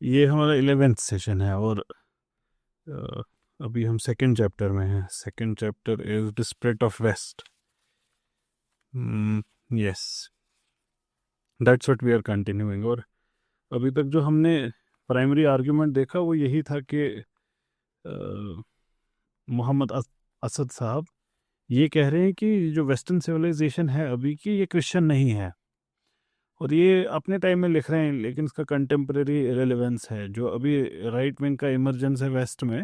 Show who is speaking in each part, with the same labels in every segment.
Speaker 1: ये हमारा 11th session है और अ, अभी हम सेकंड चैप्टर में हैं। Second chapter is the split of west. Yes, that's what we are continuing. और अभी तक जो हमने प्राइमरी आर्ग्यूमेंट देखा वो यही था कि अ, मोहम्मद असद साहब ये कह रहे हैं कि जो वेस्टर्न सिविलाइजेशन है अभी की, ये क्रिश्चियन नहीं है। और ये अपने टाइम में लिख रहे हैं, लेकिन इसका कंटेम्प्रेरी रेलेवेंस है। जो अभी राइट विंग का इमरजेंस है वेस्ट में,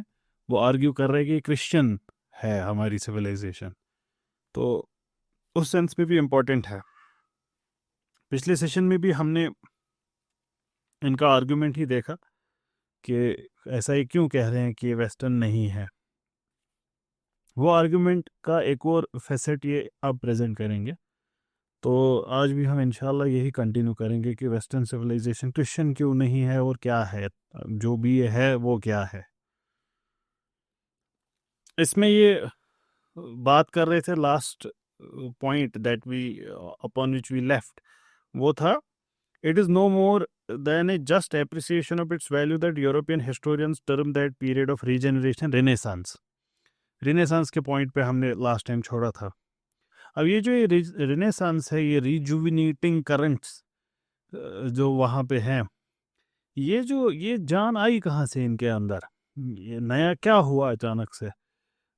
Speaker 1: वो आर्ग्यू कर रहे हैं कि क्रिश्चियन है हमारी सिविलाइजेशन। तो उस सेंस में भी इम्पोर्टेंट है। पिछले सेशन में भी हमने इनका आर्ग्यूमेंट ही देखा कि ऐसा ही क्यों कह रहे हैं कि ये वेस्टर्न नहीं है। वो आर्ग्यूमेंट का एक और फैसेट ये आप प्रेजेंट करेंगे। तो आज भी हम इंशाल्लाह यही कंटिन्यू करेंगे कि वेस्टर्न सिविलाइजेशन क्रिश्चियन क्यों नहीं है और क्या है, जो भी ये है वो क्या है। इसमें ये बात कर रहे थे, last point that we upon which we left, वो था it is no more than a just appreciation of its value that European historians term that period of regeneration renaissance. Renaissance के पॉइंट पे हमने लास्ट टाइम छोड़ा था। अब ये जो ये रेनेसांस है, ये रिजुविनेटिंग करंट्स जो वहाँ पे हैं, ये जान आई कहाँ से इनके अंदर? ये नया क्या हुआ अचानक से?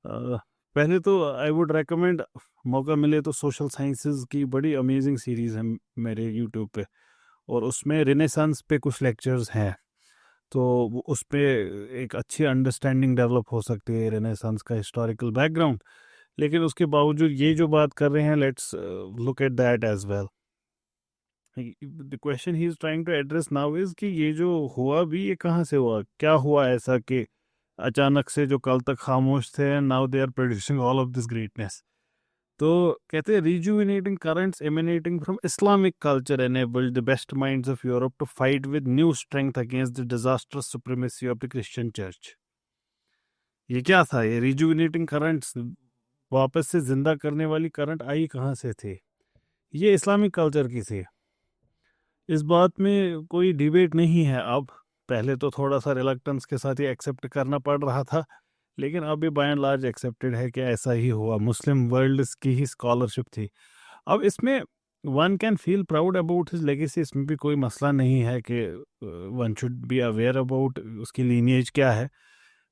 Speaker 1: पहले तो आई वुड रेकमेंड, मौका मिले तो सोशल साइंसेज की बड़ी अमेजिंग सीरीज़ है मेरे यूट्यूब पे, और उसमें रिनेसांस पे कुछ लेक्चर्स हैं। तो उस पे एक अच्छी अंडरस्टैंडिंग डेवलप हो सकती है रिनेसांस का हिस्टोरिकल बैकग्राउंड। लेकिन उसके बावजूद ये जो बात कर रहे हैं, let's look at that as well. The question he is trying to address now is कि ये जो हुआ भी, ये कहाँ से हुआ, क्या हुआ ऐसा कि अचानक से जो कल तक खामोश थे, now they are producing all of this greatness. तो कहते हैं rejuvenating currents emanating from Islamic culture enabled the best minds of Europe to fight with new strength against the disasters supremacy of the Christian church. ये क्या था? ये rejuvenating currents, वापस से जिंदा करने वाली करंट आई कहाँ से थी? ये इस्लामिक कल्चर की थी। इस बात में कोई डिबेट नहीं है अब। पहले तो थोड़ा सा रिलक्टेंस के साथ ये एक्सेप्ट करना पड़ रहा था, लेकिन अब ये बाय एंड लार्ज एक्सेप्टेड है कि ऐसा ही हुआ। मुस्लिम वर्ल्ड की ही स्कॉलरशिप थी। अब इसमें one can feel proud about his legacy, इसमें भी कोई मसला नहीं है कि one should be aware about उसकी लीनिएज क्या है।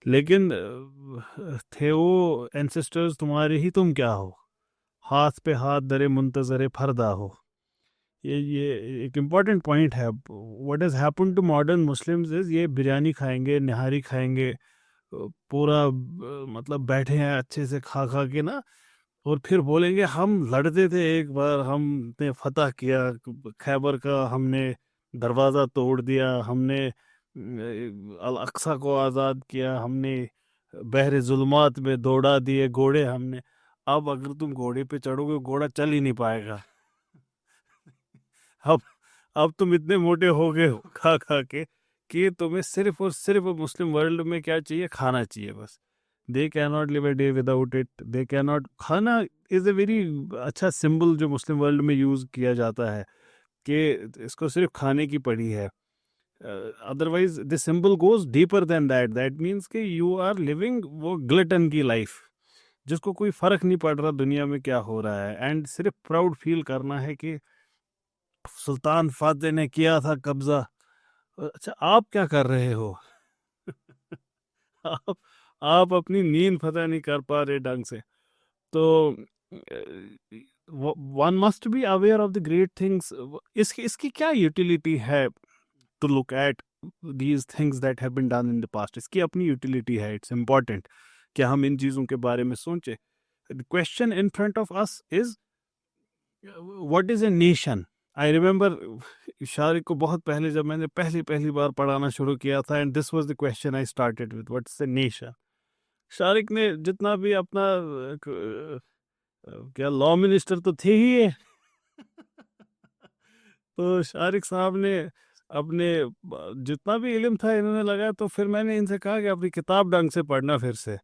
Speaker 1: लेकिन थे वो एंसेस्टर्स तुम्हारे ही, तुम क्या हो? हाथ पे हाथ धरे मुंतजरे फरदा हो। ये एक इम्पॉर्टेंट पॉइंट है। What has happen to modern Muslims is, ये बिरयानी खाएंगे, निहारी खाएंगे, पूरा मतलब बैठे हैं अच्छे से खा खा के ना, और फिर बोलेंगे हम लड़ते थे, एक बार हमने फतह किया खैबर का, हमने दरवाज़ा तोड़ दिया, हमने अल अक्सा को आज़ाद किया, हमने बहरे जुल्मात में दौड़ा दिए घोड़े हमने। अब अगर तुम घोड़े पे चढ़ोगे, घोड़ा चल ही नहीं पाएगा। अब अब तुम इतने मोटे हो गए हो खा खा के कि तुम्हें सिर्फ और सिर्फ मुस्लिम वर्ल्ड में क्या चाहिए? खाना चाहिए बस। They can not live a day without it. They can not, खाना इज़ अ वेरी अच्छा सिंबल जो मुस्लिम वर्ल्ड में यूज़ किया जाता है कि इसको सिर्फ खाने की पड़ी है। Otherwise the symbol goes deeper than that. That means कि यू आर लिविंग वो ग्लटन की लाइफ, जिसको कोई फ़र्क नहीं पड़ रहा दुनिया में क्या हो रहा है, एंड सिर्फ प्राउड फील करना है कि सुल्तान फातेह ने किया था कब्जा। अच्छा, आप क्या कर रहे हो? आप आप अपनी नींद पता नहीं कर पा रहे ढंग से। तो one must be aware of the great things. इसकी इसकी क्या यूटिलिटी है to look at these things that have been done in the past? इसकी अपनी यूटिलिटी है। इट्स इम्पॉर्टेंट कि हम इन चीज़ों के बारे में सोचें। The question in front of us is what is a nation? I remember Shariq को बहुत पहले, जब मैंने पहली पहली बार पढ़ाना शुरू किया था, and this was the question I started with, what's the nation? Shariq ने जितना भी अपना क्या लॉ मिनिस्टर तो थे ही ये। तो शारिक साहब ने अपने जितना भी इल्म था इन्होंने लगाया। तो फिर मैंने इनसे कहा कि अपनी किताब ढंग से पढ़ना फिर से।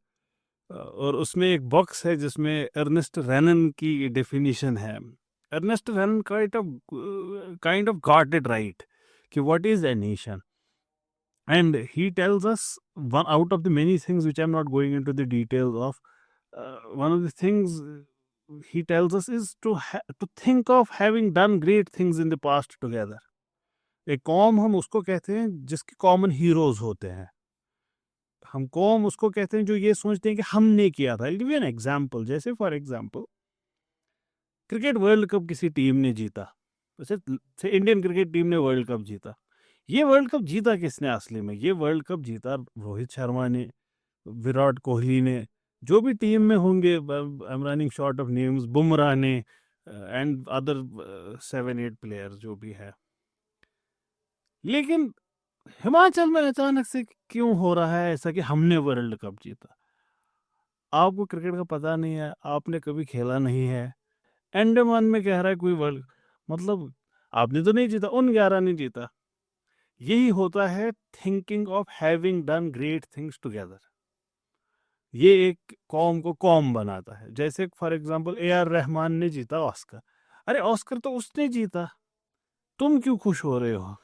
Speaker 1: और उसमें एक बॉक्स है जिसमें अर्नेस्ट रेनन की डेफिनेशन है। Ernest Renan kind of got it right कि what is a nation. and he tells us one out of the many things which I'm not going into the details of. One of the things he tells us is to think of having done great things in the past together. एक कौम हम उसको कहते हैं जिसके common heroes होते हैं. हम कौम उसको कहते हैं जो ये सोचते हैं कि हमने किया था. I'll give you an example. जैसे for example cricket world cup किसी टीम ने जीता, जैसे इंडियन क्रिकेट टीम ने वर्ल्ड कप जीता. ये वर्ल्ड कप जीता किसने असली में? ये वर्ल्ड कप जीता रोहित शर्मा ने, विराट कोहली ने, जो भी टीम में होंगे, I am running short of names, Bumrah ने एंड अदर 7-8 प्लेयर्स जो भी है. लेकिन हिमाचल में अचानक से क्यों हो रहा है ऐसा कि हमने वर्ल्ड कप जीता? आपको क्रिकेट का पता नहीं है, आपने कभी खेला नहीं है, अंडमान में कह रहा है कोई वर्ल्ड, मतलब आपने तो नहीं जीता, उन 11 ने जीता. यही होता है thinking of having done great things together. ये एक कौम को कौम बनाता है. जैसे फॉर एग्जांपल AR रहमान ने जीता ऑस्कर. अरे ऑस्कर तो उसने जीता, तुम क्यों खुश हो रहे हो?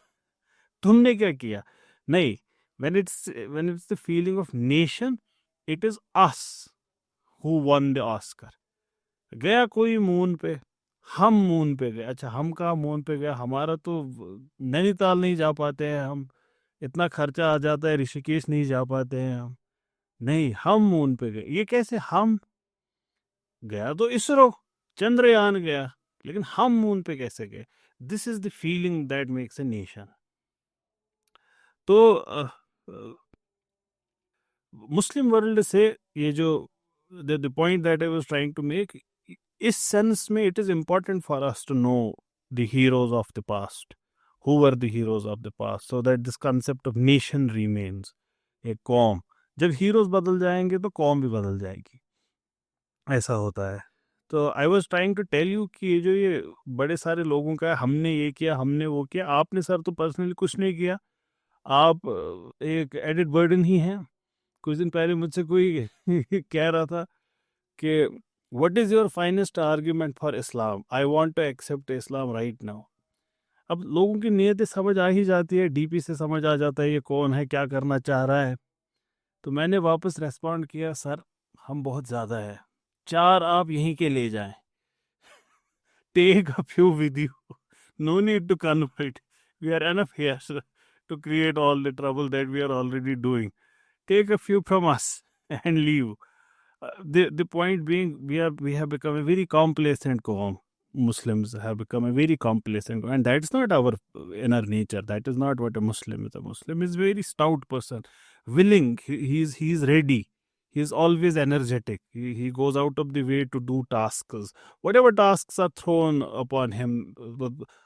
Speaker 1: तुमने क्या किया? नहीं, when it's the feeling of nation, it is us who won the Oscar. गया कोई मून पे, हम मून पे गए. अच्छा, हम कहाँ मून पे गए? हमारा तो नैनीताल नहीं जा पाते हैं हम, इतना खर्चा आ जाता है, ऋषिकेश नहीं जा पाते हैं हम. नहीं, हम मून पे गए. ये कैसे? हम गया तो इसरो, चंद्रयान गया, लेकिन हम मून पे कैसे गए? This is the feeling that makes a nation. तो मुस्लिम वर्ल्ड से ये जो the point that I was trying to make, इस सेंस में it is important for us to know the heroes of the past, who were the heroes of the past, so that this concept of nation remains. एक कौम, जब heroes बदल जाएंगे तो कौम भी बदल जाएगी, ऐसा होता है. तो I was trying to tell you कि ये जो ये बड़े सारे लोगों का हमने ये किया, हमने वो किया, आपने सर तो पर्सनली कुछ नहीं किया. आप एक एडिड बर्डन ही हैं. कुछ दिन पहले मुझसे कोई कह रहा था कि what is your finest argument for Islam, I want to accept Islam right now. अब लोगों की नीयतें समझ आ ही जाती है, डीपी से समझ आ जाता है ये कौन है, क्या करना चाह रहा है. तो मैंने वापस रेस्पॉन्ड किया, सर हम बहुत ज़्यादा है, 4 आप यहीं के ले जाएं, take a few with you. No need to convert. We are enough here, sir, to create all the trouble that we are already doing. Take a few from us and leave. The point being, we have become a very complacent qawm. Muslims have become a very complacent, and that's not our inner nature. That is not what a Muslim is. A Muslim is a very stout person, willing. He's ready. He's always energetic. He goes out of the way to do tasks. Whatever tasks are thrown upon him,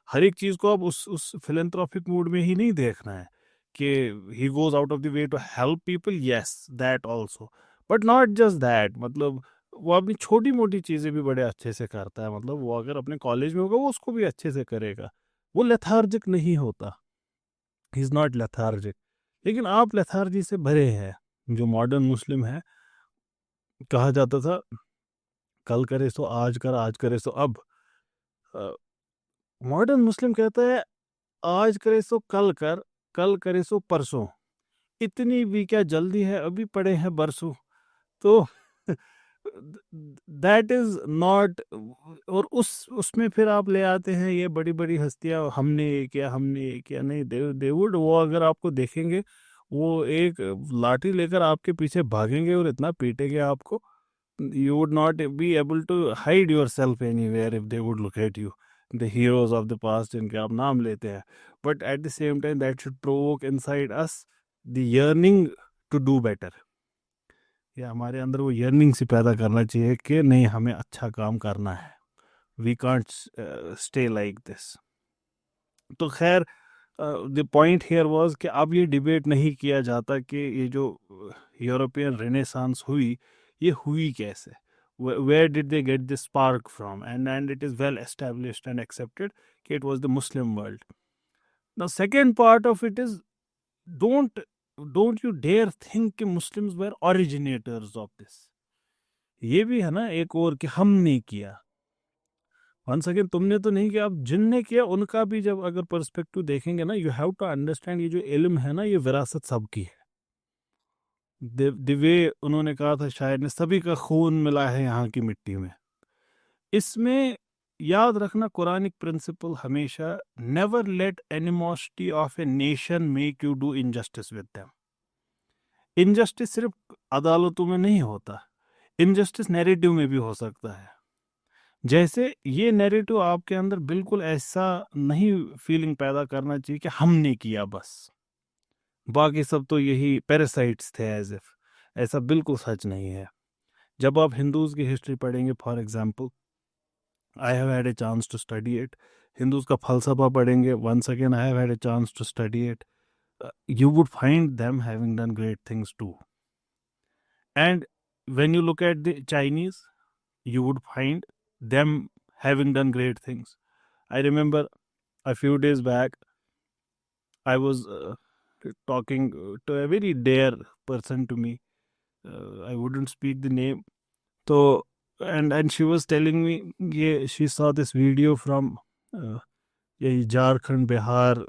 Speaker 1: हर एक चीज को अब उस philanthropic mood में ही नहीं देखना है कि he goes out of the way to help people. Yes, that also. But not just that, मतलब वो अपनी छोटी मोटी चीज़ें भी बड़े अच्छे से करता है. मतलब वो अगर अपने कॉलेज में होगा वो उसको भी अच्छे से करेगा. वो लेथार्जिक नहीं होता, ही इज़ नॉट लेथार्जिक. लेकिन आप लेथार्जी से भरे हैं. जो मॉडर्न मुस्लिम है, कहा जाता था कल करे सो आज कर, आज करे सो अब. मॉडर्न मुस्लिम कहता है आज करे सो कल कर, कल करे सो परसों. इतनी भी क्या जल्दी है, अभी पड़े हैं बरसों. तो दैट इज नॉट. और उसमें फिर आप ले आते हैं ये बड़ी बड़ी हस्तियां, हमने ये किया, हमने ये किया. नहीं, दे वुड, वो अगर आपको देखेंगे वो एक लाठी लेकर आपके पीछे भागेंगे और इतना पीटेंगे आपको, you would not be able to hide yourself anywhere if they would look at you. The heroes of the past जिनके आप नाम लेते हैं, but at the same time that should provoke inside us the yearning to do better. या हमारे अंदर वो yearning से पैदा करना चाहिए कि नहीं, हमें अच्छा काम करना है. We can't stay like this. तो खैर, द पॉइंट हियर वाज कि अब ये डिबेट नहीं किया जाता कि ये जो यूरोपियन रेनेसांस हुई, ये हुई कैसे, where did they get this spark from, and it is well established and accepted कि it was the Muslim world. Now second part of it is, don't you dare think कि Muslims were originators of this. ये भी है ना एक और कि हमने किया. वंस अगेन तुमने तो नहीं किया, अब जिनने किया उनका भी जब अगर पर्सपेक्टिव देखेंगे ना, यू हैव टू अंडरस्टैंड ये जो इल्म है ना, ये विरासत सबकी है। वे उन्होंने कहा था शायद ने, सभी का खून मिला है यहाँ की मिट्टी में। इसमें याद रखना कुरानिक प्रिंसिपल हमेशा, never let animosity of a nation make you do injustice with them. Injustice सिर्फ अदालतों में नहीं होता, इनजस्टिस नैरेटिव में भी हो सकता है। जैसे ये नैरेटिव आपके अंदर बिल्कुल ऐसा नहीं फीलिंग पैदा करना चाहिए कि हमने किया बस, बाकी सब तो यही पैरासाइट्स थे, एज इफ ऐसा बिल्कुल सच नहीं है। जब आप हिंदूज की हिस्ट्री पढ़ेंगे, for example I have had a chance to study it, Hindus का फलसफा पढ़ेंगे, once again I have had a chance to study it, you would find them having done great things too. And when you look at the Chinese, you would find them having done great things. I remember a few days back, I was talking to a very dear person to me. I wouldn't speak the name. So, and she was telling me, yeah, she saw this video from ये Jharkhand, Bihar,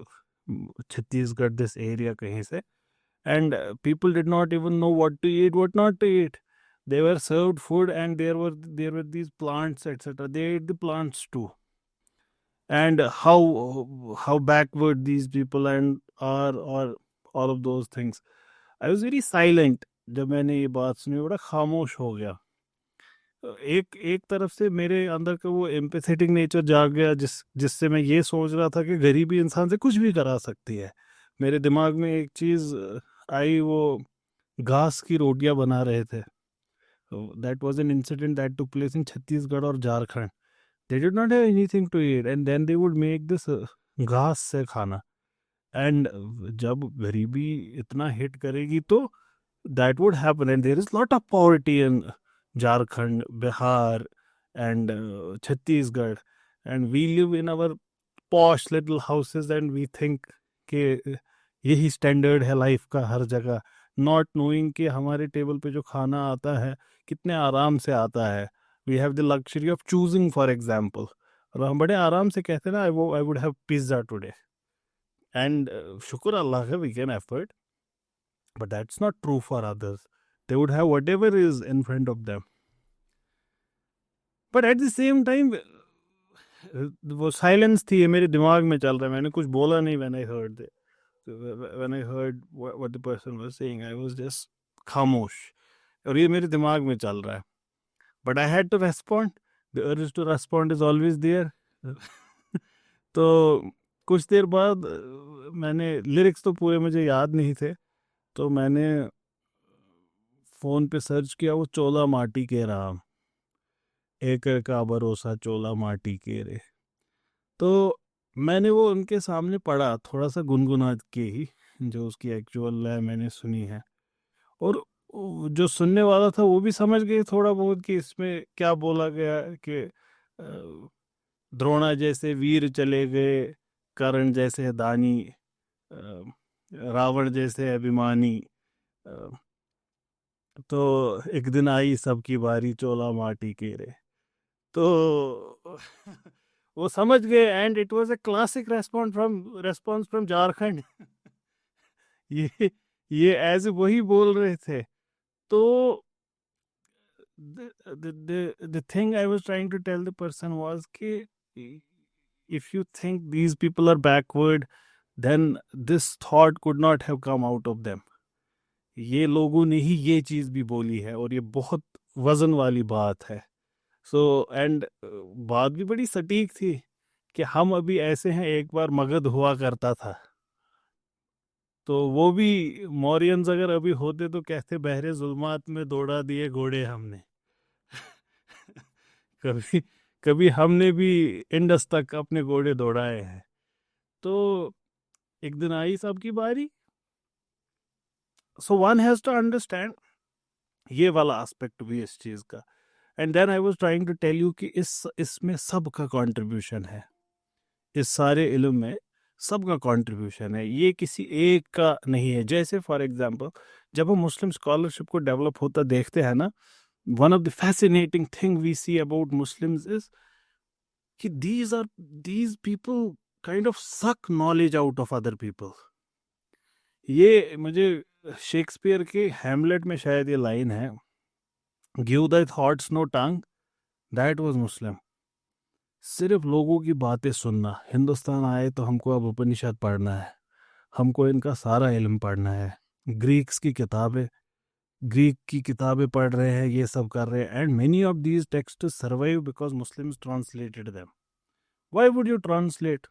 Speaker 1: Chhattisgarh, this area कहीं से, and people did not even know what to eat, what not to eat. They were served food and there were these plants, etc. They ate the plants too. And how backward these people and are, or all of those things. I was very silent जब मैंने ये बात सुनी, बड़ा खामोश हो गया। एक एक तरफ से मेरे अंदर का वो एम्पैथेटिक नेचर जाग गया, जिससे मैं ये सोच रहा था कि गरीबी इंसान से कुछ भी करा सकती है। मेरे दिमाग में एक चीज़ आई, वो घास की रोटियां बना रहे थे। That was an incident that took place in Chhattisgarh और Jharkhand. They did not have anything to eat and then they would make this घास से खाना। एंड जब गरीबी इतना हिट करेगी तो that would happen, and there is lot of poverty in Jharkhand, Bihar, and Chhattisgarh, and we live in our posh little houses and we think कि यही स्टैंडर्ड है लाइफ का हर जगह, नॉट नोइंग कि हमारे टेबल पे जो खाना आता है कितने आराम से आता है। We have the luxury of choosing, for example, और हम बड़े आराम से कहते हैं ना, I would have pizza today, and शुक्र अल्लाह का we can effort, but that's not true for others. They would have whatever is in front of them. But at the same time, वो साइलेंस थी, ये मेरे दिमाग में चल रहा है, मैंने कुछ बोला नहीं। when I heard what the person was saying, I was just खामोश, और ये मेरे दिमाग में चल रहा है। But I had to respond. The urge to respond is always there. तो कुछ देर बाद मैंने, लिरिक्स तो पूरे मुझे याद नहीं थे, तो मैंने फ़ोन पे सर्च किया, वो चोला माटी के राम, एक का भरोसा चोला माटी के रे। तो मैंने वो उनके सामने पढ़ा, थोड़ा सा गुनगुना के ही, जो उसकी एक्चुअल है मैंने सुनी है, और जो सुनने वाला था वो भी समझ गए थोड़ा बहुत कि इसमें क्या बोला गया, कि द्रोणा जैसे वीर चले गए, कर्ण जैसे दानी, रावण जैसे अभिमानी, तो एक दिन आई सबकी बारी चोला माटी के रे। तो वो समझ गए, and it was a classic response from Jharkhand. ये ऐसे वही बोल रहे थे। तो the thing I was trying to tell the person was कि if you think these people are backward, then this thought could not have come out of them. ये लोगों ने ही ये चीज़ भी बोली है, और ये बहुत वजन वाली बात है। सो एंड बात भी बड़ी सटीक थी कि हम अभी ऐसे हैं, एक बार मगध हुआ करता था, तो वो भी मौर्यंस अगर अभी होते तो कहते बहरे जुल्मात में दौड़ा दिए घोड़े हमने। कभी कभी हमने भी इंडस तक अपने घोड़े दौड़ाए हैं। तो एक दिन आई सबकी बारी। So one has to understand ये वाला एस्पेक्ट भी इस चीज़ का। And then I was trying to tell you कि इसमें सबका कंट्रीब्यूशन है, इस सारे इल्म में सबका कंट्रीब्यूशन है, ये किसी एक का नहीं है। जैसे फॉर एग्जांपल जब हम मुस्लिम स्कॉलरशिप को डेवलप होता देखते हैं ना, one of the fascinating thing we see about Muslims is कि these people kind of suck knowledge out of other people. ये मुझे शेक्सपियर के हैमलेट में शायद ये लाइन है, give the thoughts no tongue, that was Muslim. सिर्फ लोगों की बातें सुनना. हिंदुस्तान आए तो हमको अब उपनिषद पढ़ना है, हमको इनका सारा इल्म पढ़ना है, ग्रीक की किताबें पढ़ रहे हैं, ये सब कर रहे हैं. And many of these text survive because Muslims translated them. Why would you translate?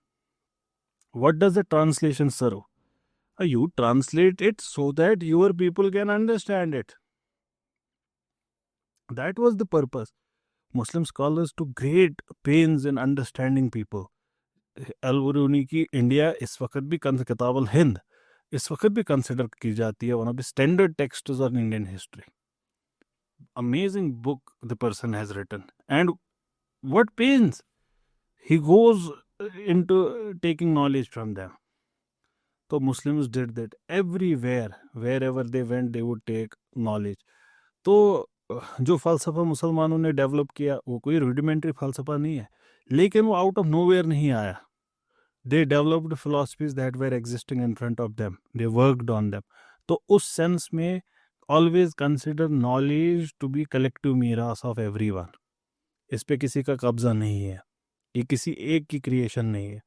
Speaker 1: What does the translation serve? You translate it so that your people can understand it. That was the purpose. Muslim scholars took great pains in understanding people. अल-बुरूनी की India इस वक्त भी किताब अल हिंद इस वक्त भी consider की जाती है one of the standard texts of Indian history. Amazing book the person has written, and what pains he goes into taking knowledge from them. So Muslims did that everywhere, wherever they went, they would take knowledge. तो जो फ़लसफ़ा मुसलमानों ने develop किया वो कोई rudimentary फ़लसफ़ा नहीं है, लेकिन वो आउट ऑफ नोवेयर नहीं आया. They developed philosophies that were existing in front of them. They worked on them. तो उस सेंस में always consider knowledge to be collective मीरास of everyone. इस पे किसी का कब्जा नहीं है, ये किसी एक की क्रिएशन नहीं है.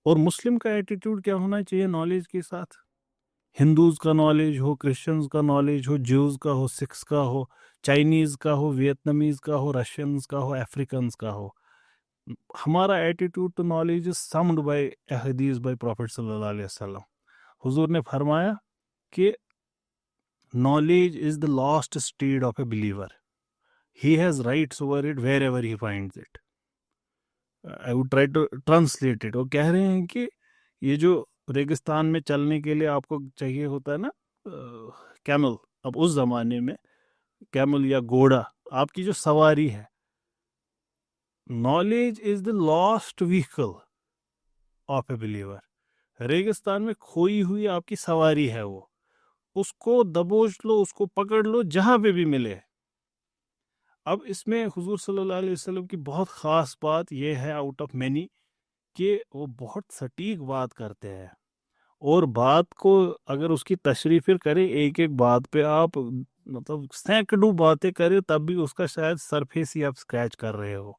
Speaker 1: और मुस्लिम का एटीट्यूड क्या होना चाहिए नॉलेज के साथ? हिंदूज का नॉलेज हो, क्रिश्चियंस का नॉलेज हो, ज्यूज का हो, सिख्स का हो, चाइनीज का हो, वियतनामीज का हो, रशियंस का हो, अफ्रीकन्स का हो. हमारा attitude to knowledge is summed by हदीस बाय प्रॉफिट सल्लल्लाहु अलैहि वसल्लम. हुजूर ने फरमाया कि knowledge is the lost stead of a believer. He has rights over it wherever he finds it. I would try to translate it. वो कह रहे हैं कि ये जो रेगिस्तान में चलने के लिए आपको चाहिए होता है ना कैमल, अब उस जमाने में कैमल या घोड़ा आपकी जो सवारी है, knowledge is the lost vehicle of a believer. रेगिस्तान में खोई हुई आपकी सवारी है, वो उसको दबोच लो, उसको पकड़ लो जहां पे भी मिले. अब इसमें हुजूर सल्लल्लाहु अलैहि वसल्लम की बहुत ख़ास बात यह है आउट ऑफ मैनी कि वो बहुत सटीक बात करते हैं, और बात को अगर उसकी तशरीह फिर करें, एक एक बात पे आप मतलब सैकड़ों बातें करें तब भी उसका शायद सरफेस ही आप स्क्रैच कर रहे हो.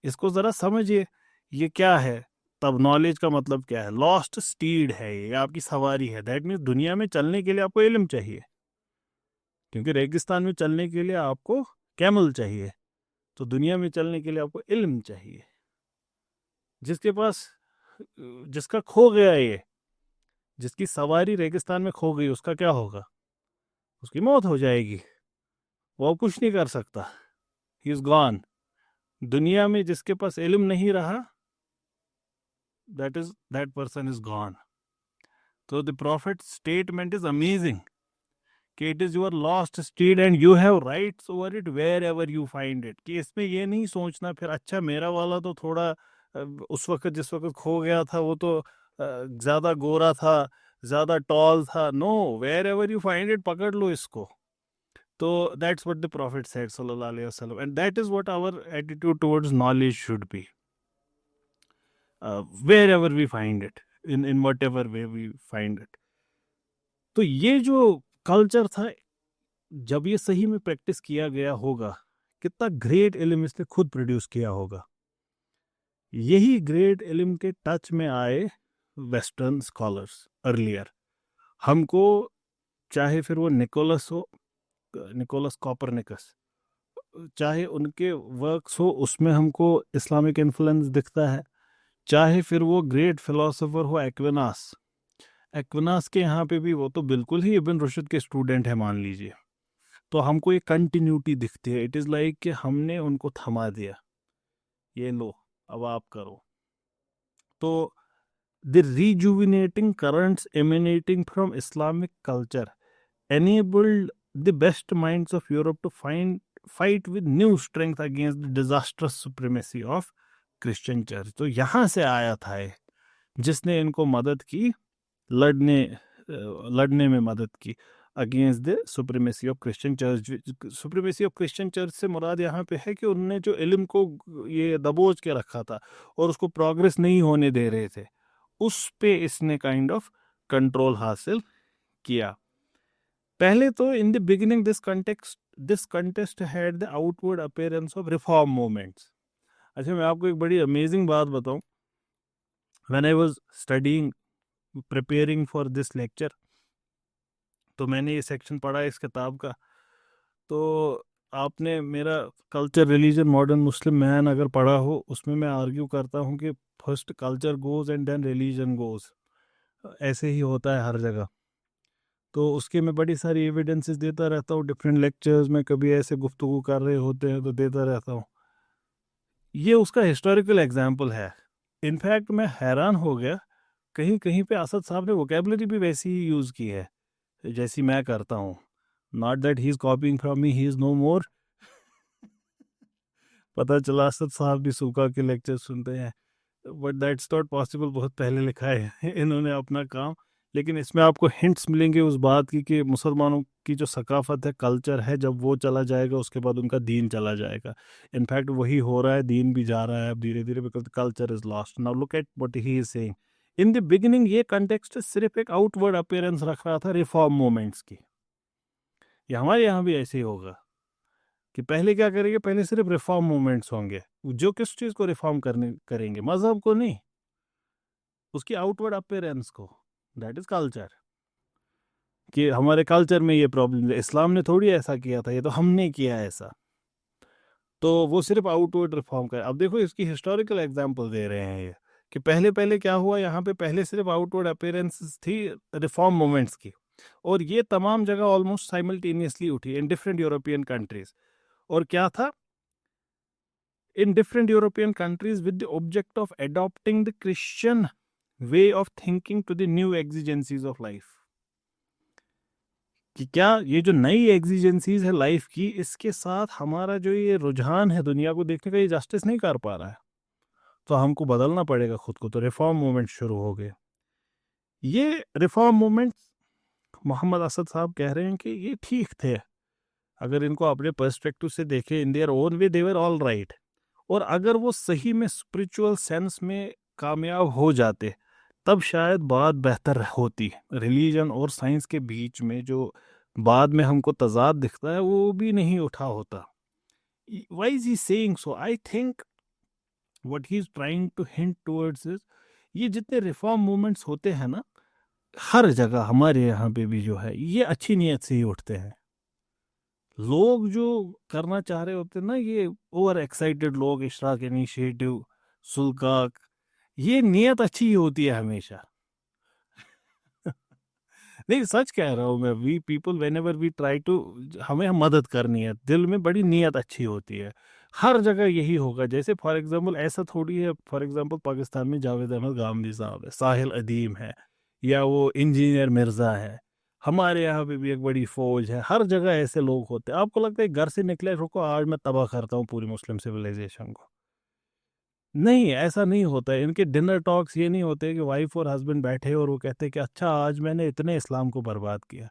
Speaker 1: इसको ज़रा समझिए, ये क्या है. तब नॉलेज का मतलब क्या है? लॉस्ट स्टीड है, ये आपकी सवारी है. दैट मीन्स दुनिया में चलने के लिए आपको इल्म चाहिए, क्योंकि रेगिस्तान में चलने के लिए आपको कैमल चाहिए, तो दुनिया में चलने के लिए आपको इल्म चाहिए. जिसके पास जिसका खो गया, ये जिसकी सवारी रेगिस्तान में खो गई, उसका क्या होगा? उसकी मौत हो जाएगी, वो कुछ नहीं कर सकता. He is gone. दुनिया में जिसके पास इल्म नहीं रहा, that person is gone. So the prophet's statement is amazing कि it is your lost steed and you have rights over it wherever you find it. कि इसमें ये नहीं सोचना फिर अच्छा मेरा वाला तो थोड़ा उस वक्त जिस वक्त खो गया था वो तो ज़्यादा गोरा था, ज़्यादा टॉल था. No, wherever you find it पकड़ लो इसको. तो that's what the prophet said sallallahu alaihi wasallam, and that is what our attitude towards knowledge should be. Wherever we find it, in whatever way we find it. तो ये जो culture था, जब ये सही में प्रैक्टिस किया गया होगा, कितना ग्रेट इल्म इसने खुद प्रोड्यूस किया होगा. यही ग्रेट इल्म के टच में आए वेस्टर्न स्कॉलर्स अर्लियर. हमको चाहे फिर वो निकोलस कॉपरनिकस, चाहे उनके वर्क्स हो उसमें हमको इस्लामिक इन्फ्लुएंस दिखता है, चाहे फिर वो ग्रेट फिलोसोफर हो एक्विनास के यहाँ पे भी वो तो बिल्कुल ही इब्न रुशद के स्टूडेंट है मान लीजिए. तो हमको ये कंटिन्यूटी दिखती है. इट इज़ लाइक कि हमने उनको थमा दिया, ये लो अब आप करो. तो the rejuvenating currents emanating from Islamic culture enabled the best minds of Europe to fight with new strength against the disastrous supremacy of Christian Church. तो यहाँ से आया था ये, जिसने इनको मदद की, लड़ने में मदद की. Against the supremacy of Christian church. Supremacy of Christian church से मुराद यहाँ पे है कि उनने जो इल्म को ये दबोच के रखा था और उसको प्रोग्रेस नहीं होने दे रहे थे, उस पे इसने काइंड ऑफ कंट्रोल हासिल किया। पहले तो in the beginning this contest had the outward appearance of reform movements. अच्छा, मैं आपको एक बड़ी अमेजिंग बात बताऊं। When I was studying, preparing for this lecture, तो मैंने ये सेक्शन पढ़ा इस किताब का। तो आपने मेरा culture, religion, modern Muslim man अगर पढ़ा हो, उसमें मैं आर्ग्यू करता हूँ कि first culture goes and then religion goes. ऐसे ही होता है हर जगह। तो उसके मैं बड़ी सारी एविडेंसेस देता रहता हूँ डिफरेंट लेक्चर्स में, कभी ऐसे गुफ्तगू कर रहे होते हैं तो देता रहता हूँ। ये उसका हिस्टोरिकल एग्जाम्पल है। इनफैक्ट मैं हैरान हो गया, कहीं कहीं पे असद साहब ने वोकेबलरी भी वैसी ही यूज़ की है जैसी मैं करता हूँ। Not that he is copying from me, he is no more. पता चला असद साहब भी सूखा के लेक्चर सुनते हैं, बट दैट्स नॉट पॉसिबल। बहुत पहले लिखा है इन्होंने अपना काम। लेकिन इसमें आपको हिंट्स मिलेंगे उस बात की कि मुसलमानों की जो सकाफत है, कल्चर है, जब वो चला जाएगा उसके बाद उनका दीन चला जाएगा। इनफैक्ट वही हो रहा है, दीन भी जा रहा है अब धीरे धीरे, because culture is lost. Now look at what he is saying. In the beginning ये कंटेक्स्ट सिर्फ एक आउटवर्ड अपीयरेंस रख रहा था रिफॉर्म मूवमेंट्स की। ये हमारे यहाँ भी ऐसे ही होगा कि पहले क्या करेंगे, पहले सिर्फ रिफॉर्म मूवमेंट्स होंगे। जो किस चीज़ को रिफॉर्म करने करेंगे, मजहब को नहीं, उसकी आउटवर्ड अपीयरेंस को। That is culture. कि हमारे कल्चर में ये प्रॉब्लम है, इस्लाम ने थोड़ी ऐसा किया था, ये तो हमने किया ऐसा। तो वो सिर्फ आउटवर्ड रिफॉर्म कर। अब देखो इसकी हिस्टोरिकल एग्जांपल दे रहे हैं ये, कि पहले पहले क्या हुआ यहाँ पे, पहले सिर्फ आउटवर्ड अपीयरेंस थी रिफॉर्म मूवमेंट्स की, और ये तमाम जगह ऑलमोस्ट साइमल्टेनियसली उठी इन डिफरेंट यूरोपियन कंट्रीज। और क्या था, in different European countries with the object of adopting the Christian way of thinking to the new exigencies of life। कि क्या ये जो नई एग्जिजेंसीज है लाइफ की, इसके साथ हमारा जो ये रुझान है दुनिया को देखने का, ये जस्टिस नहीं कर पा रहा है, तो हमको बदलना पड़ेगा खुद को। तो रिफॉर्म मूवमेंट शुरू हो गए। ये रिफॉर्म मूवमेंट मोहम्मद असद साहब कह रहे हैं कि ये ठीक थे, अगर इनको अपने पर्सपेक्टिव से देखें, इन their own way they were all right. और अगर वो सही में स्पिरिचुअल सेंस में कामयाब हो जाते, तब शायद बात बेहतर होती। रिलीजन और साइंस के बीच में जो बाद में हमको तजाद दिखता है, वो भी नहीं उठा होता। Why is he saying so? I think what he is trying to hint towards is, ये जितने रिफॉर्म मूवमेंट्स होते हैं ना, हर जगह हमारे यहाँ पे भी जो है, ये अच्छी नीयत से ही उठते हैं। लोग जो करना चाह रहे होते हैं ना, ये ओवर एक्साइटेड लोग, इशराक इनिशिएटिव, सुल्काक, ये नीयत अच्छी ही होती है हमेशा। नहीं, सच कह रहा हूँ मैं। We people whenever we try to, हमें मदद करनी है, दिल में बड़ी नीयत अच्छी होती है। हर जगह यही होगा। जैसे फॉर एग्जांपल ऐसा थोड़ी है, फॉर एग्जांपल पाकिस्तान में जावेद अहमद गामदी साहब है, साहिल अदीम है, या वो इंजीनियर मिर्ज़ा है। हमारे यहाँ पे भी एक बड़ी फौज है। हर जगह ऐसे लोग होते हैं। आपको लगता है घर से निकले, रुको आज मैं तबाह करता हूँ पूरी मुस्लिम सिविलाइजेशन को? नहीं, ऐसा नहीं होता है। इनके डिनर टॉक्स ये नहीं होते कि वाइफ और हस्बैंड बैठे और वो कहते हैं कि अच्छा आज मैंने इतने इस्लाम को बर्बाद किया।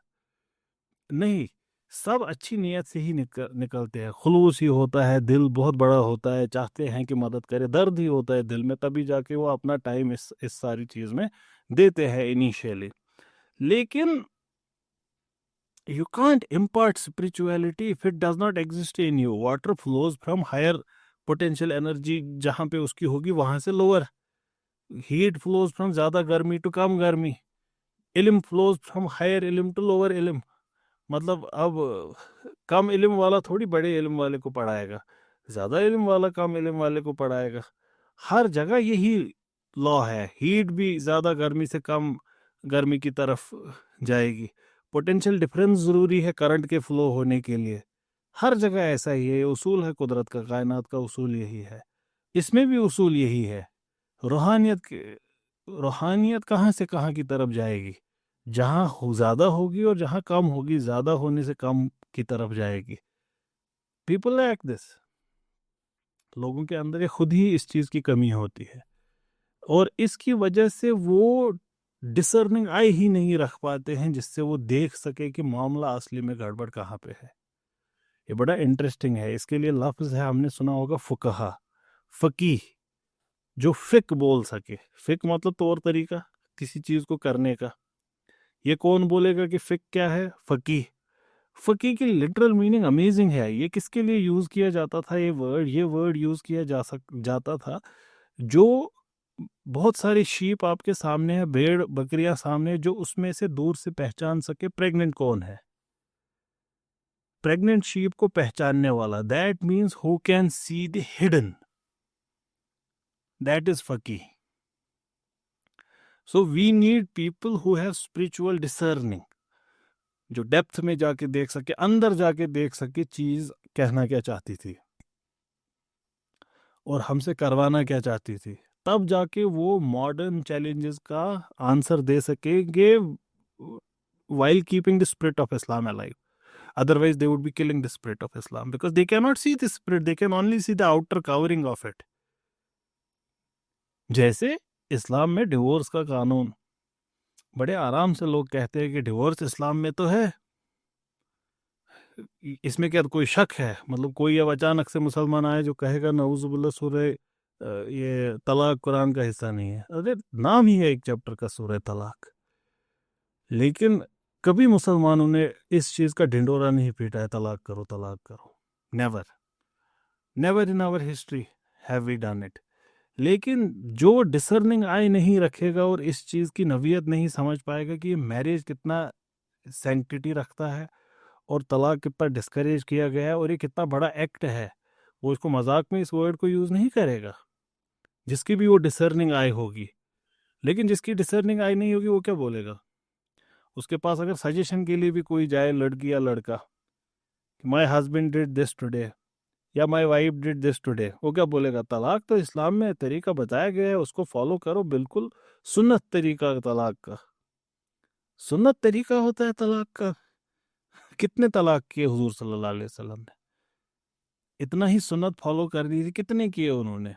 Speaker 1: नहीं, सब अच्छी नीयत से ही निकलते हैं। खुलूस ही होता है, दिल बहुत बड़ा होता है, चाहते हैं कि मदद करे, दर्द ही होता है दिल में, तभी जाके वो अपना टाइम इस सारी चीज़ में देते हैं इनिशियली। लेकिन you can't impart spirituality if it does not exist in you। water flows from higher potential energy, जहाँ पे उसकी होगी वहां से लोअर। हीट फ्लोज फ्रॉम ज्यादा गर्मी टू कम गर्मी। इल्म फ्लोज फ्रॉम हायर इल्म टू लोअर इल्म। मतलब अब कम इल्म वाला थोड़ी बड़े इल्म वाले को पढ़ाएगा, ज्यादा इल्म वाला कम इल्म वाले को पढ़ाएगा। हर जगह यही लॉ है। हीट भी ज्यादा गर्मी से कम गर्मी की तरफ जाएगी। पोटेंशियल डिफरेंस ज़रूरी है करंट के फ्लो होने के लिए। हर जगह ऐसा ही है, ये उसूल है कुदरत का, कायनात का उसूल यही है। इसमें भी उसूल यही है। रूहानियत कहाँ से कहाँ की तरफ जाएगी? जहाँ ज़्यादा होगी और जहाँ कम होगी, ज़्यादा होने से कम की तरफ जाएगी। People like this. लोगों के अंदर ये खुद ही इस चीज़ की कमी होती है, और इसकी वजह से वो डिसर्निंग आई ही नहीं रख पाते हैं जिससे वो देख सके कि मामला असली में गड़बड़ कहाँ पे है। ये बड़ा इंटरेस्टिंग है। इसके लिए लफ्ज है, हमने सुना होगा फुकहा, फकीह, जो फिक बोल सके। फिक मतलब तौर तरीका किसी चीज को करने का। ये कौन बोलेगा कि फिक क्या है? फकीह। फकीह की लिटरल मीनिंग अमेजिंग है। ये किसके लिए यूज किया जाता था? ये वर्ड यूज किया जाता था जो बहुत सारी शीप आपके सामने है, भेड़ बकरियां सामने है, जो उसमें से दूर से पहचान सके प्रेग्नेंट कौन है। प्रेग्नेंट शीप को पहचानने वाला, that means who can see the hidden, that is फकीह। So we need people who have spiritual discerning, जो डेप्थ में जाके देख सके, अंदर जाके देख सके चीज कहना क्या चाहती थी और हमसे करवाना क्या चाहती थी। तब जाके वो मॉडर्न चैलेंजेस का आंसर दे सकेंगे while keeping the spirit of Islam alive. Otherwise, they would be killing the spirit of Islam because they cannot see the spirit, they can only see the outer covering of it. जैसे इस्लाम में divorce का कानून, बड़े आराम से लोग कहते हैं कि डिवोर्स इस्लाम में तो है, इसमें क्या कोई शक है? मतलब कोई अब अचानक से मुसलमान आए जो कहेगा नऊजुबिल्लाह सूरह ये तलाक कुरान का हिस्सा नहीं है। अरे नाम ही है एक चैप्टर का सूरह तलाक, लेकिन कभी मुसलमानों ने इस चीज का ढिंडोरा नहीं पीटा है तलाक करो तलाक करो। Never, never in our history have we done it. लेकिन जो डिसर्निंग आई नहीं रखेगा और इस चीज की नवीयत नहीं समझ पाएगा कि ये मैरिज कितना सैंक्टिटी रखता है और तलाक कितना डिस्करेज किया गया है और ये कितना बड़ा एक्ट है, वो इसको मजाक में इस वर्ड को यूज नहीं करेगा। जिसकी भी वो डिसर्निंग आई होगी, लेकिन जिसकी डिसर्निंग आई नहीं होगी वो क्या बोलेगा? उसके पास अगर सजेशन के लिए भी कोई जाए, लड़की या लड़का, my husband did this today या my wife did this today, वो क्या बोलेगा? तलाक तो इस्लाम में तरीका बताया गया है, उसको फॉलो करो, बिल्कुल सुन्नत तरीका तलाक का। सुन्नत तरीका होता है तलाक का। कितने तलाक किए हुजूर सल्लल्लाहु अलैहि वसल्लम ने? इतना ही सुन्नत फॉलो कर दी थी, कितने किए उन्होंने?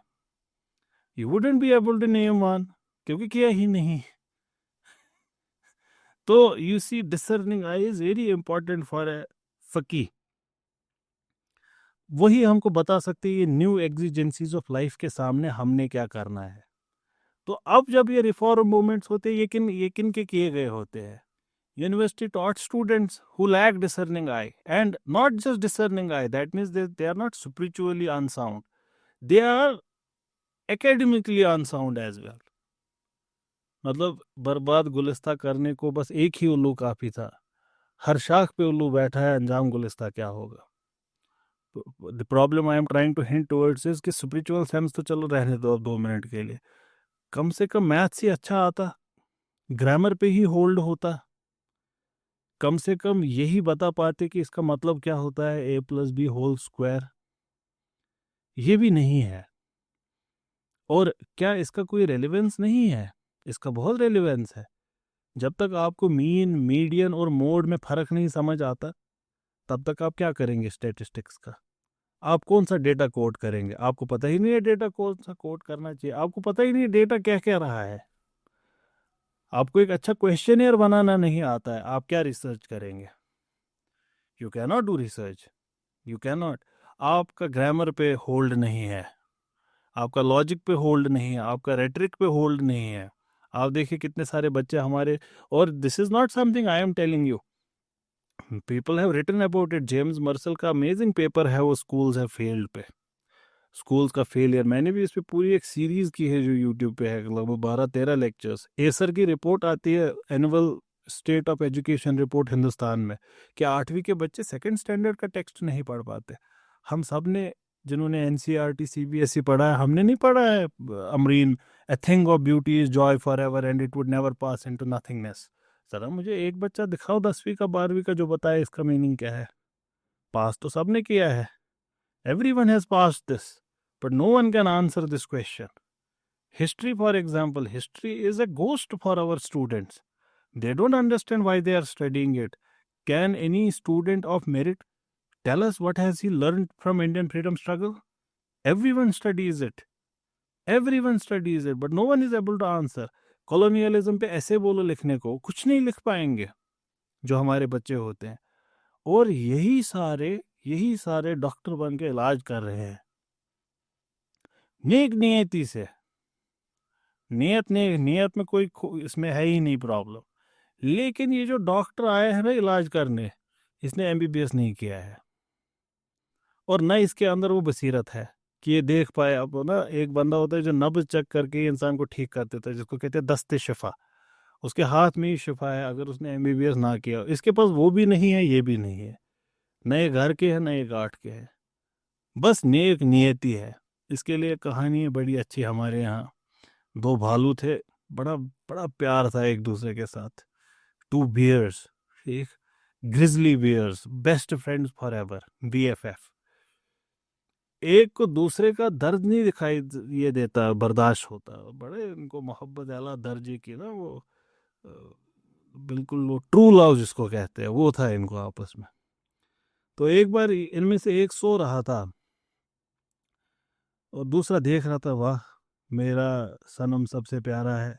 Speaker 1: You wouldn't be able to name one, क्योंकि किया ही नहीं। तो you see discerning eye is very important for a फकीह। वही हमको बता सकते हैं ये न्यू एग्जिजेंसीज ऑफ लाइफ के सामने हमने क्या करना है। तो अब जब ये रिफॉर्म मूवमेंट्स होते हैं, ये किन के किए गए होते हैं? University taught students who lack discerning eye, and not just discerning eye, that means they are not spiritually unsound, they are academically unsound as well. मतलब बर्बाद गुलिस्ता करने को बस एक ही उल्लू काफी था। हर शाख पे उल्लू बैठा है, अंजाम गुलिस्ता क्या होगा? The problem I am trying to hint towards is कि स्पिरिचुअल सेंस तो चलो रहने दो अब 2 मिनट के लिए, कम से कम मैथ्स ही अच्छा आता, ग्रामर पे ही होल्ड होता, कम से कम यही बता पाते कि इसका मतलब क्या होता है a+b²। ये भी नहीं है। और क्या इसका कोई रेलेवेंस नहीं है? इसका बहुत रेलेवेंस है। जब तक आपको मीन, मीडियन और मोड में फर्क नहीं समझ आता, तब तक आप क्या करेंगे स्टैटिस्टिक्स का? आप कौन सा डेटा कोड करेंगे? आपको पता ही नहीं है डेटा कौन सा कोड करना चाहिए, आपको पता ही नहीं है डेटा क्या कह रहा है, आपको एक अच्छा क्वेश्चनियर बनाना नहीं आता है, आप क्या रिसर्च करेंगे? You can not do research, you can not. आपका ग्रामर पे होल्ड नहीं है, आपका लॉजिक पे होल्ड नहीं है, आपका रेटरिक पे होल्ड नहीं है। आप देखिए कितने सारे बच्चे हमारे, और this is not something I am telling you, people have written about it. James मर्सल का अमेजिंग पेपर है वो, स्कूल्स है फेल्ड पे, स्कूल्स का फेलियर। मैंने भी इस पे पूरी एक सीरीज की है जो यूट्यूब पे है, लगभग 12-13 लेक्चर्स। एसर की रिपोर्ट आती है, annual state of education report Hindustan में, कि 8वीं के बच्चे सेकंड स्टैंडर्ड का टेक्स्ट नहीं पढ़ पाते। हम सब ने, जिन्होंने एनसीईआरटी सीबीएसई पढ़ा है, हमने नहीं पढ़ा है Amreen, a thing of beauty is Joy for ever and it would never pass into nothingness. जरा मुझे एक बच्चा दिखाओ 10वीं का 12वीं का जो बताए इसका मीनिंग क्या है। पास तो सबने किया है, everyone has passed this, but no one can answer this question. History, for example, history is a ghost for our students. They don't understand why they are studying it. Can any student of merit tell us what has he learned from Indian freedom struggle? Everyone studies it. Everyone studies it, but no one is able to answer. Colonialism पे ऐसे बोलो लिखने को, कुछ नहीं लिख पाएंगे जो हमारे बच्चे होते हैं। और यही सारे डॉक्टर बन के इलाज कर रहे हैं नेक नियति से। नियत में कोई इसमें है ही नहीं प्रॉब्लम। लेकिन ये जो डॉक्टर आए हैं ना इलाज करने, इसने एमबीबीएस नहीं किया है और न इसके अंदर वो बसीरत है कि ये देख पाए। अब ना एक बंदा होता है जो नब्ज चेक करके इंसान को ठीक कर देता है, जिसको कहते हैं दस्ते शिफा। उसके हाथ में ही शिफा है अगर उसने एमबीबीएस ना किया। इसके पास वो भी नहीं है, ये भी नहीं है, नए घर के हैं नए गांठ के हैं, बस नेक नियति है। इसके लिए कहानी है बड़ी अच्छी। हमारे यहाँ दो भालू थे, बड़ा बड़ा प्यार था एक दूसरे के साथ। टू बियर्स, एक grizzly bears, best friends forever, BFF. एक को दूसरे का दर्द नहीं दिखाई ये देता, बर्दाश्त होता। बड़े इनको मोहब्बत आला दर्जे की ना वो, अ, बिल्कुल वो ट्रू लव जिसको कहते हैं वो था इनको आपस में। तो एक बार इनमें से एक सो रहा था और दूसरा देख रहा था, वाह मेरा सनम सबसे प्यारा है,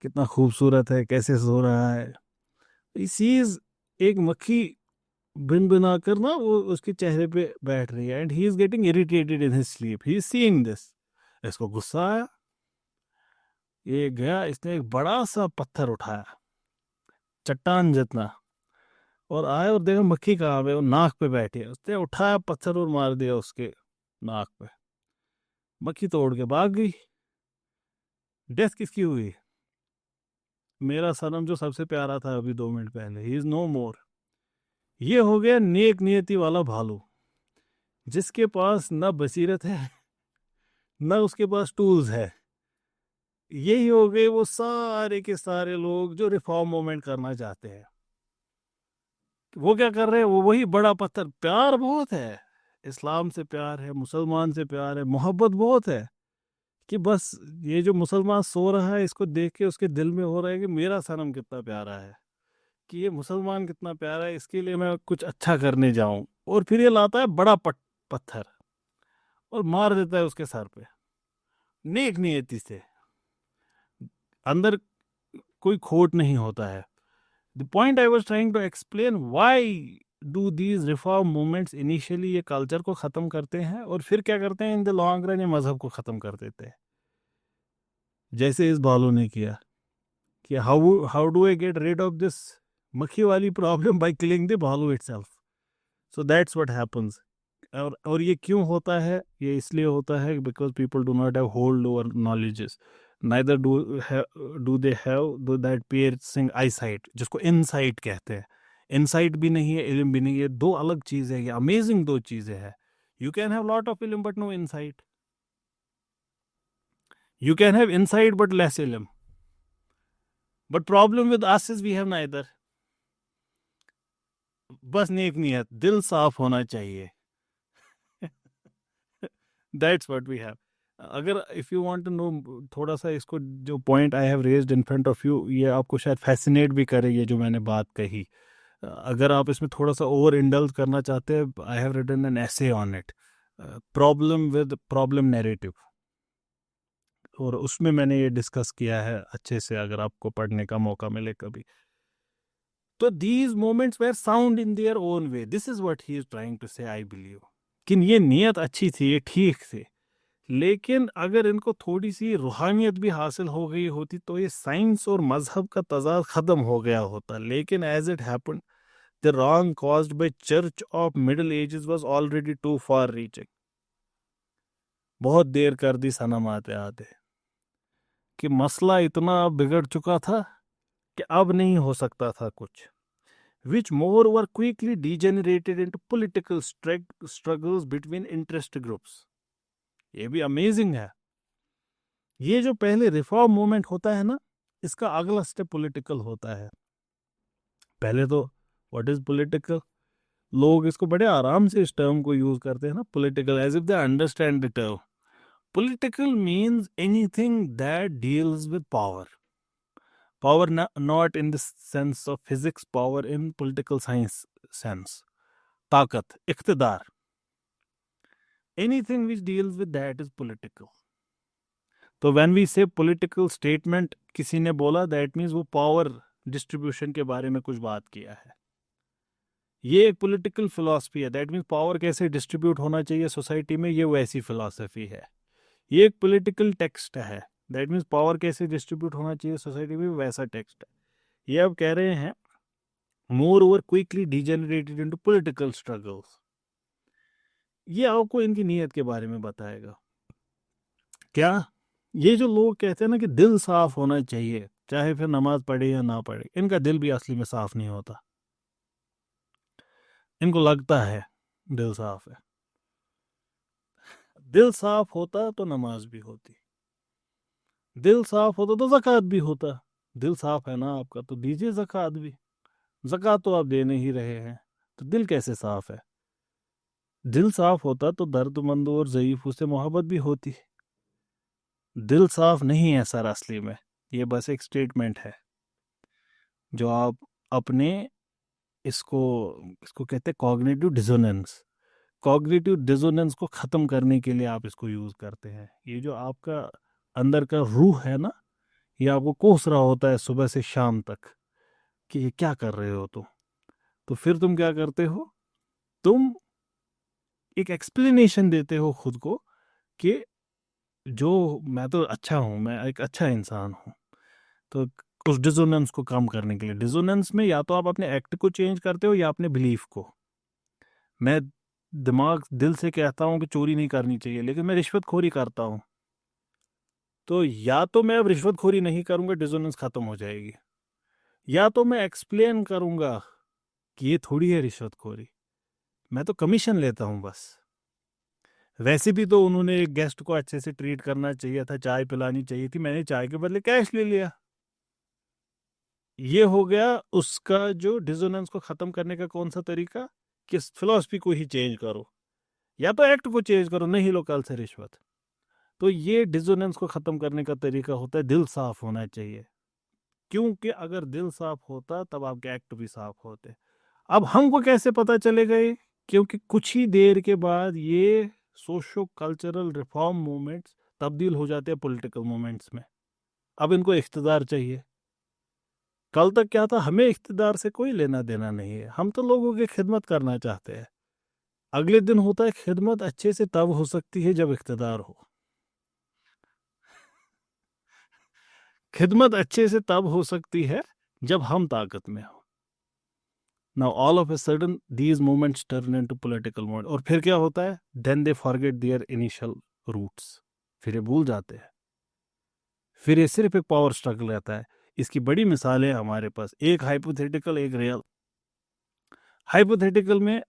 Speaker 1: कितना खूबसूरत है, कैसे सो रहा है। इसीज एक मक्खी बिन बिना कर ना वो उसके चेहरे पे बैठ रही है, and he is getting irritated in his sleep, he is seeing this. इसको गुस्सा आया, ये गया, इसने एक बड़ा सा पत्थर उठाया, चट्टान जितना, और आया और देखा मक्खी कहाँ पे, वो नाक पे बैठी है। उसने उठाया पत्थर और मार दिया उसके नाक पे। मक्खी तो उड़ के भाग गई। डेथ किसकी हुई? मेरा सनम जो सबसे प्यारा था अभी 2 मिनट पहले, ही इज नो मोर। ये हो गया नेक नियति वाला भालू, जिसके पास न बसीरत है न उसके पास टूल्स है। यही हो गए वो सारे के सारे लोग जो रिफॉर्म मूवमेंट करना चाहते हैं। वो क्या कर रहे हैं? वो वही बड़ा पत्थर, प्यार बहुत है, इस्लाम से प्यार है, मुसलमान से प्यार है, मोहब्बत बहुत है, कि बस ये जो मुसलमान सो रहा है इसको देख के उसके दिल में हो रहा है कि मेरा सनम कितना प्यारा है, कि ये मुसलमान कितना प्यारा है, इसके लिए मैं कुछ अच्छा करने जाऊं। और फिर ये लाता है बड़ा पत्थर और मार देता है उसके सर पे, नेक नियति से। अंदर कोई खोट नहीं होता है। The point I was trying to explain, why do these reform movements initially ये कल्चर को ख़त्म करते हैं और फिर क्या करते हैं इन द लॉन्ग रन, ये मज़हब को ख़त्म कर देते हैं, जैसे इस बालों ने किया। कि how do I get rid of this मक्खी वाली प्रॉब्लम? बाय किलिंग द भालू itself. So that's what happens. और ये क्यों होता है? ये इसलिए होता है because people do not have hold over knowledges, neither do they have that piercing eyesight, जिसको इनसाइट कहते हैं। इनसाइट भी नहीं है, इल्म भी नहीं है, दो अलग चीज़ें हैं। ये अमेजिंग दो चीज़ें हैं। You can have lot of इल्म but no insight, you can have insight but less इल्म, but problem with us is we have neither. बस नेक नियत, दिल साफ होना चाहिए। That's what we have. अगर if you want to know थोड़ा सा, इसको जो point I have raised in front of you, ये आपको शायद फैसिनेट भी करे, ये जो मैंने बात कही। अगर आप इसमें थोड़ा सा ओवर इंडल्ज करना चाहते हैं, I have written an essay on it, problem with problem narrative, और उसमें मैंने ये डिस्कस किया है अच्छे से, अगर आपको पढ़ने का मौका मिले कभी। तो these moments were sound in their own way, this is what he is trying to say, I believe. कि ये नियत अच्छी थी, ये ठीक थी, लेकिन अगर इनको थोड़ी सी रूहानियत भी हासिल हो गई होती तो ये साइंस और मजहब का तजाद ख़त्म हो गया होता। लेकिन as it happened, the wrong caused by church of middle ages was already too far reaching. बहुत देर कर दी सनम आते आते, कि मसला इतना बिगड़ चुका था कि अब नहीं हो सकता था कुछ, which more were quickly degenerated into political struggles between interest groups। ये भी अमेजिंग है। ये जो पहले रिफॉर्म मूवमेंट होता है ना, इसका अगला स्टेप पॉलिटिकल होता है। पहले तो व्हाट इज पॉलिटिकल, लोग इसको बड़े आराम से इस टर्म को यूज करते हैं ना, political, as if they understand the term. Political means anything that deals with power. Power not in the sense of physics, power in political science sense, ताकत, इख्तिदार। Anything which deals with that is political। तो when we say political statement किसी ने बोला, that means वो power distribution के बारे में कुछ बात किया है। ये एक पॉलिटिकल फिलॉसफी है, दैट मीन्स पावर कैसे डिस्ट्रीब्यूट होना चाहिए सोसाइटी में, ये वैसी फिलॉसफी है। ये एक पॉलिटिकल टेक्स्ट है, दैट मीन्स पावर कैसे डिस्ट्रीब्यूट होना चाहिए सोसाइटी में, वैसा टेक्स्ट है। ये अब कह रहे हैं more over quickly degenerated into political struggles. ये आपको इनकी नीयत के बारे में बताएगा। क्या ये जो लोग कहते हैं ना कि दिल साफ होना चाहिए, चाहे फिर नमाज पढ़े या ना पढ़े, इनका दिल भी असली में साफ नहीं होता। इनको लगता है दिल साफ है। दिल साफ होता तो नमाज भी होती, दिल साफ होता तो ज़कात भी होता। दिल साफ है ना आपका, तो दीजिए ज़कात भी। ज़कात तो आप दे नहीं रहे हैं, तो दिल कैसे साफ है? दिल साफ होता तो दर्दमंद और ज़ईफ़ों से मोहब्बत भी होती। दिल साफ नहीं है सर असली में, ये बस एक स्टेटमेंट है जो आप अपने इसको इसको कहते हैं कॉग्निटिव डिसोनेंस। कॉग्निटिव डिसोनेंस को ख़त्म करने के लिए आप इसको यूज़ करते हैं। ये जो आपका अंदर का रूह है ना, ये आपको कोस रहा होता है सुबह से शाम तक कि ये क्या कर रहे हो तुम। तो फिर तुम क्या करते हो, तुम एक एक्सप्लेनेशन देते हो खुद को कि जो मैं तो अच्छा हूँ, मैं एक अच्छा इंसान हूँ। तो उस डिसोनेंस को कम करने के लिए, डिसोनेंस में या तो आप अपने एक्ट को चेंज करते हो या अपने बिलीफ को। मैं दिल से कहता हूँ कि चोरी नहीं करनी चाहिए, लेकिन मैं रिश्वतखोरी करता हूँ, तो या तो मैं अब रिश्वतखोरी नहीं करूँगा, डिसोनेंस ख़त्म हो जाएगी, या तो मैं एक्सप्लेन करूँगा कि ये थोड़ी है रिश्वतखोरी, मैं तो कमीशन लेता हूँ बस। वैसे भी तो उन्होंने एक गेस्ट को अच्छे से ट्रीट करना चाहिए था, चाय पिलानी चाहिए थी, मैंने चाय के बदले कैश ले लिया। ये हो गया उसका जो डिसोनेंस को ख़त्म करने का कौन सा तरीका, कि फिलॉसफी को ही चेंज करो या तो एक्ट को चेंज करो, नहीं लो कल से रिश्वत। तो ये डिसोनेंस को ख़त्म करने का तरीका होता है दिल साफ होना चाहिए, क्योंकि अगर दिल साफ होता तब आपके एक्ट भी साफ होते। अब हमको कैसे पता चलेगा ये, क्योंकि कुछ ही देर के बाद ये सोशो कल्चरल रिफॉर्म मूवमेंट्स तब्दील हो जाते हैं पॉलिटिकल मूवमेंट्स में। अब इनको इख्तिदार चाहिए। कल तक क्या था, हमें इख्तिदार से कोई लेना देना नहीं है, हम तो लोगों की खिदमत करना चाहते हैं। अगले दिन होता है खिदमत अच्छे से तब हो सकती है जब इख्तिदार हो। खिदमत अच्छे से तब हो सकती है जब हम ताकत में हो। Now all of a sudden these movements turn into political movement, और फिर क्या होता है, then they forget their initial roots. फिर ये भूल जाते हैं, फिर ये सिर्फ एक पावर स्ट्रगल रहता है। इसकी बड़ी मिसाल है हमारे पास, एक हाइपोथेटिकल एक रियल। हाइपोथेटिकल में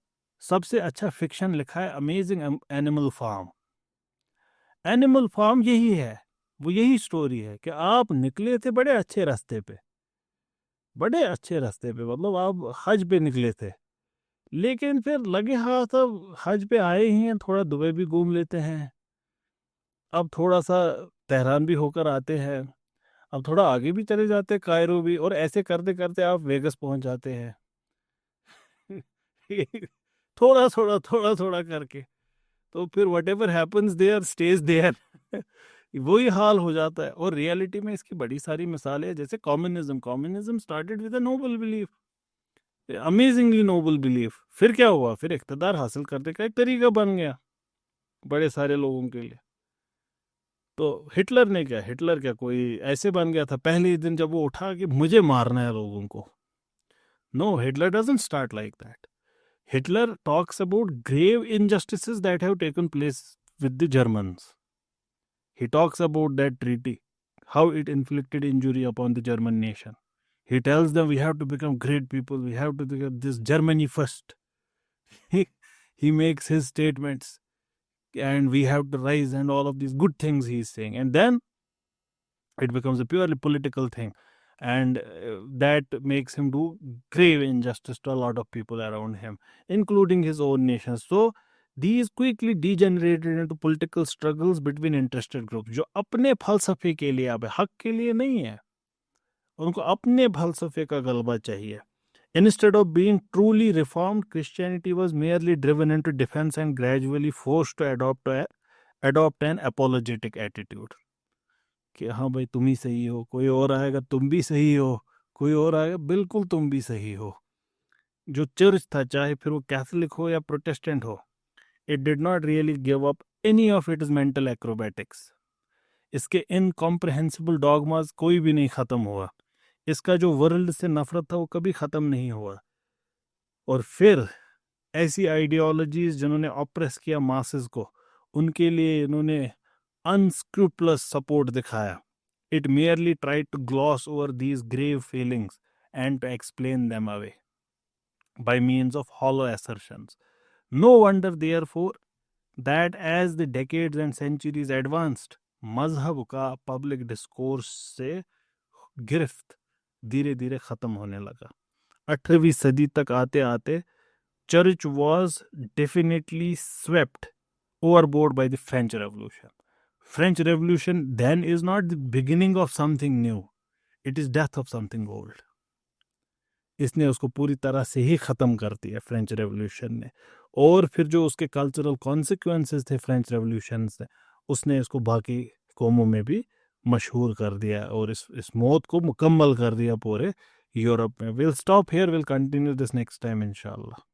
Speaker 1: सबसे अच्छा फिक्शन लिखा है amazing animal farm. Animal farm यही है, वो यही स्टोरी है कि आप निकले थे बड़े अच्छे रास्ते पे, बड़े अच्छे रास्ते पे, मतलब आप हज पे निकले थे, लेकिन फिर लगे हाथ अब हज पे आए ही हैं, थोड़ा दुबई भी घूम लेते हैं, अब थोड़ा सा तेहरान भी होकर आते हैं, अब थोड़ा आगे भी चले जाते हैं कायरो भी, और ऐसे करते करते आप वेगस पहुंच जाते हैं। थोड़ा थोड़ा थोड़ा थोड़ा करके, तो फिर whatever happens their stage there. वही हाल हो जाता है। और रियलिटी में इसकी बड़ी सारी मिसालें हैं, जैसे communism. Communism started with a noble belief, amazingly noble belief. फिर क्या हुआ, फिर इख्तिदार हासिल करने का एक तरीका बन गया बड़े सारे लोगों के लिए। तो हिटलर ने क्या, हिटलर क्या कोई ऐसे बन गया था पहले ही दिन जब वो उठा कि मुझे मारना है लोगों को? No, Hitler doesn't start like that. Hitler talks about grave injustices that have taken place with the Germans. He talks about that treaty, how it inflicted injury upon the German nation. He tells them we have to become great people, we have to become this Germany first. He, he makes his statements and we have to rise and all of these good things he is saying. And then it becomes a purely political thing. And that makes him do grave injustice to a lot of people around him, including his own nation. So these quickly degenerated into political struggles between interested groups, जो अपने फलसफे के लिए, अब हक के लिए नहीं है, उनको अपने फलसफे का गलबा चाहिए. Instead of being truly reformed, Christianity was merely driven into defense and gradually forced to adopt an apologetic attitude. कि हाँ भाई तुम ही सही हो, कोई और आएगा तुम भी सही हो, कोई और आएगा बिल्कुल तुम भी सही हो। जो चर्च था, चाहे फिर वो कैथोलिक हो या प्रोटेस्टेंट हो, it did not really give up any of its mental acrobatics. इसके इनकॉम्प्रिहेंसिबल डॉगमास कोई भी नहीं खत्म हुआ। इसका जो वर्ल्ड से नफरत था वो कभी खत्म नहीं हुआ। और फिर ऐसी आइडियोलॉजीज जिन्होंने ऑप्रेस किया मासेस को, उनके लिए इन्होंने अनस्क्रूपलस सपोर्ट दिखाया। It merely tried to gloss over these grave feelings and to explain them away by means of hollow assertions. No wonder, therefore, that as the decades and centuries advanced, मजहब का public discourse से गिरफ्त धीरे धीरे खत्म होने लगा। 18वीं सदी तक आते आते church was definitely swept overboard by the French Revolution. French Revolution then is not the beginning of something new. It is death of something old. इसने उसको पूरी तरह से ही ख़त्म कर दिया फ्रेंच रेवोल्यूशन ने। और फिर जो उसके कल्चरल कॉन्सिक्वेंसेस थे फ्रेंच रेवोल्यूशन से, उसने इसको बाकी कौमों में भी मशहूर कर दिया और इस मौत को मुकम्मल कर दिया पूरे यूरोप में। Will stop here, will continue this next time इंशाल्लाह।